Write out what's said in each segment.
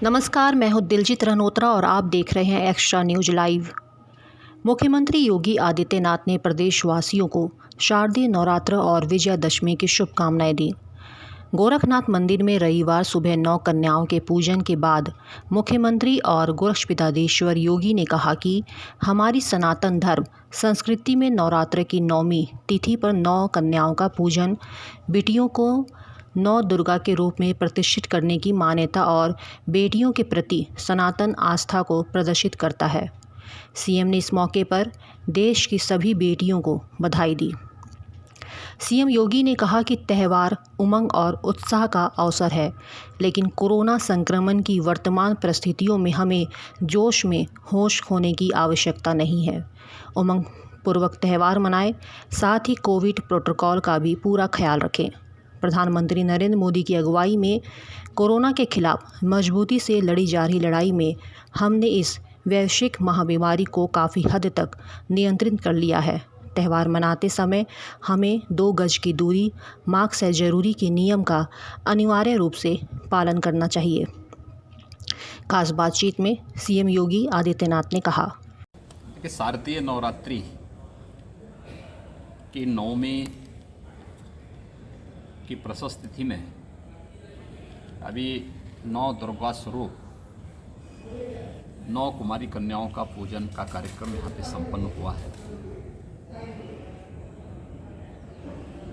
नमस्कार, मैं हूं दिलजीत रनोत्रा और आप देख रहे हैं एक्स्ट्रा न्यूज लाइव। मुख्यमंत्री योगी आदित्यनाथ ने प्रदेशवासियों को शारदीय नवरात्र और विजयादशमी की शुभकामनाएं दी। गोरखनाथ मंदिर में रविवार सुबह 9 कन्याओं के पूजन के बाद मुख्यमंत्री और गोरक्षपीठाधीश्वर योगी ने कहा कि हमारी सनातन धर्म संस्कृति में नवरात्र की 9वीं तिथि पर 9 कन्याओं का पूजन बेटियों को 9 दुर्गा के रूप में प्रतिष्ठित करने की मान्यता और बेटियों के प्रति सनातन आस्था को प्रदर्शित करता है। सीएम ने इस मौके पर देश की सभी बेटियों को बधाई दी। सीएम योगी ने कहा कि त्यौहार उमंग और उत्साह का अवसर है, लेकिन कोरोना संक्रमण की वर्तमान परिस्थितियों में हमें जोश में होश खोने की आवश्यकता नहीं है। उमंग पूर्वक त्यौहार मनाएं, साथ ही कोविड प्रोटोकॉल का भी पूरा ख्याल रखें। प्रधानमंत्री नरेंद्र मोदी की अगुवाई में कोरोना के खिलाफ मजबूती से लड़ी जा रही लड़ाई में हमने इस वैश्विक महाबीमारी को काफ़ी हद तक नियंत्रित कर लिया है। त्यौहार मनाते समय हमें 2 गज की दूरी, मास्क है जरूरी के नियम का अनिवार्य रूप से पालन करना चाहिए। खास बातचीत में सीएम योगी आदित्यनाथ ने कहा कि शारदीय नवरात्रि की 9वीं की प्रशस्त तिथि में अभी 9 दुर्गा स्वरूप 9 कुमारी कन्याओं का पूजन का कार्यक्रम यहाँ पे संपन्न हुआ है।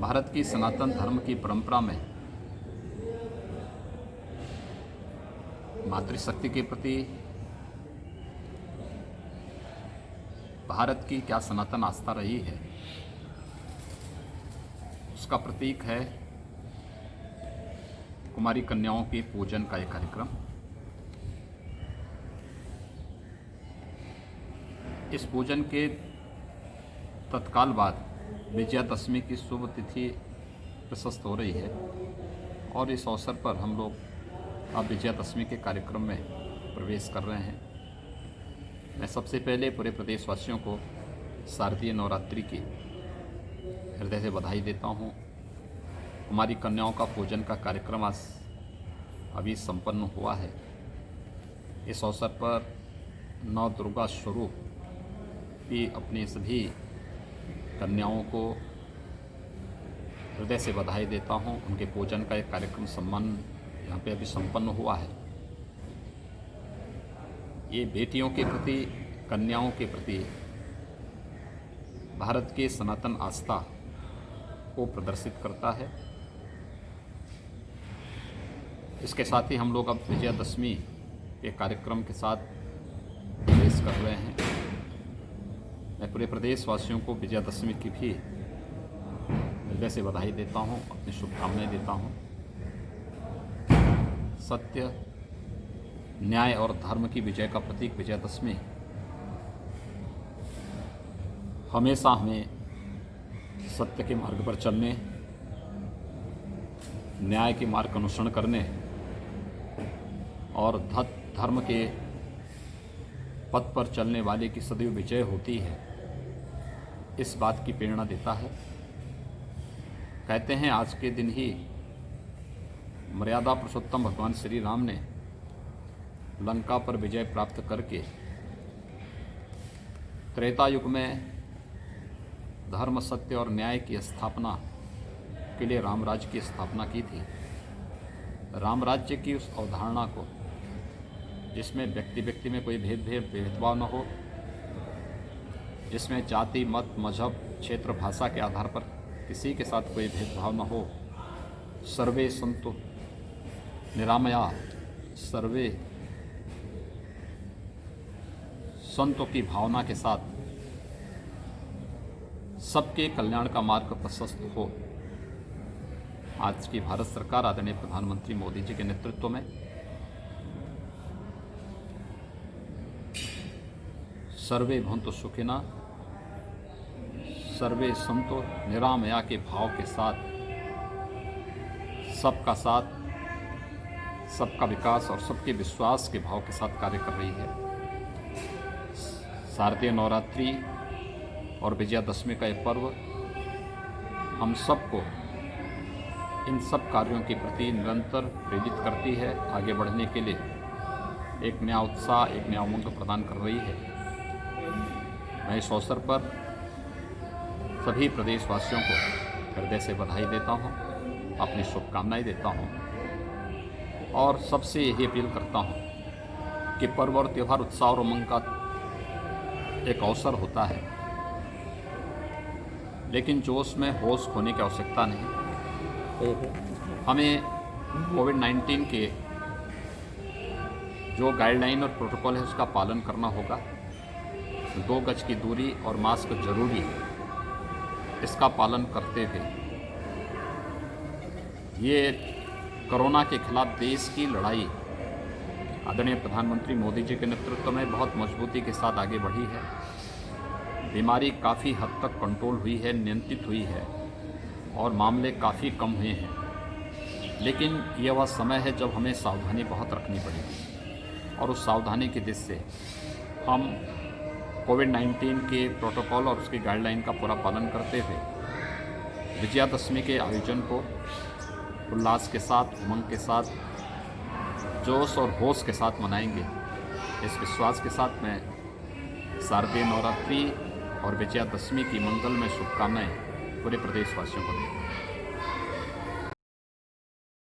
भारत की सनातन धर्म की परंपरा में मातृशक्ति के प्रति भारत की क्या सनातन आस्था रही है, उसका प्रतीक है कुमारी कन्याओं के पूजन का एक कार्यक्रम। इस पूजन के तत्काल बाद विजयादशमी की शुभ तिथि प्रशस्त हो रही है और इस अवसर पर हम लोग अब विजयादशमी के कार्यक्रम में प्रवेश कर रहे हैं। मैं सबसे पहले पूरे प्रदेशवासियों को शारदीय नवरात्रि की हृदय से बधाई देता हूँ। कुमारी कन्याओं का पूजन का कार्यक्रम आज अभी संपन्न हुआ है। इस अवसर पर 9 दुर्गा स्वरूप भी अपनी सभी कन्याओं को हृदय से बधाई देता हूं। उनके पूजन का एक कार्यक्रम सम्मान यहाँ पे अभी संपन्न हुआ है। ये बेटियों के प्रति, कन्याओं के प्रति भारत के सनातन आस्था को प्रदर्शित करता है। इसके साथ ही हम लोग अब विजयादशमी के कार्यक्रम के साथ प्रवेश कर रहे हैं। मैं पूरे प्रदेशवासियों को विजयादशमी की भी हृदय से बधाई देता हूं, अपनी शुभकामनाएं देता हूं। सत्य, न्याय और धर्म की विजय का प्रतीक विजयादशमी हमेशा हमें सत्य के मार्ग पर चलने, न्याय के मार्ग का अनुसरण करने और धर्म के पथ पर चलने वाले की सदैव विजय होती है, इस बात की प्रेरणा देता है। कहते हैं आज के दिन ही मर्यादा पुरुषोत्तम भगवान श्री राम ने लंका पर विजय प्राप्त करके त्रेता युग में धर्म, सत्य और न्याय की स्थापना के लिए राम राज्य की स्थापना की थी। राम राज्य की उस अवधारणा को, जिसमें व्यक्ति व्यक्ति में कोई भेदभाव न हो, जिसमें जाति, मत, मजहब, क्षेत्र, भाषा के आधार पर किसी के साथ कोई भेदभाव न हो, सर्वे संतु निरामया, सर्वे संतों की भावना के साथ सबके कल्याण का मार्ग प्रशस्त हो। आज की भारत सरकार आदरणीय प्रधानमंत्री मोदी जी के नेतृत्व में सर्वे भवन्तु सुखिनः, सर्वे सन्तु निरामया के भाव के साथ सबका साथ, सबका विकास और सबके विश्वास के भाव के साथ कार्य कर रही है। शारदीय नवरात्रि और विजयादशमी का यह पर्व हम सबको इन सब कार्यों के प्रति निरंतर प्रेरित करती है आगे बढ़ने के लिए। एक नया उत्साह, एक नया उमंग प्रदान कर रही है। मैं इस अवसर पर सभी प्रदेशवासियों को हृदय से बधाई देता हूँ, अपनी शुभकामनाएं देता हूँ और सबसे यही अपील करता हूँ कि पर्व और त्यौहार उत्साह और उमंग का एक अवसर होता है, लेकिन जोश में होश खोने की आवश्यकता नहीं। हमें कोविड-19 के जो गाइडलाइन और प्रोटोकॉल है उसका पालन करना होगा। 2 गज की दूरी और मास्क जरूरी है, इसका पालन करते हुए ये कोरोना के खिलाफ देश की लड़ाई आदरणीय प्रधानमंत्री मोदी जी के नेतृत्व में बहुत मजबूती के साथ आगे बढ़ी है। बीमारी काफ़ी हद तक कंट्रोल हुई है, नियंत्रित हुई है और मामले काफ़ी कम हुए हैं। लेकिन यह वह समय है जब हमें सावधानी बहुत रखनी पड़ेगी और उस सावधानी की दिशा से हम कोविड-19 के प्रोटोकॉल और उसकी गाइडलाइन का पूरा पालन करते हुए विजयादशमी के आयोजन को उल्लास के साथ, उमंग के साथ, जोश और होश के साथ मनाएंगे। इस विश्वास के साथ मैं शारदीय नवरात्रि और विजयादशमी की मंगलमय शुभकामनाएं पूरे प्रदेशवासियों को देता हूँ।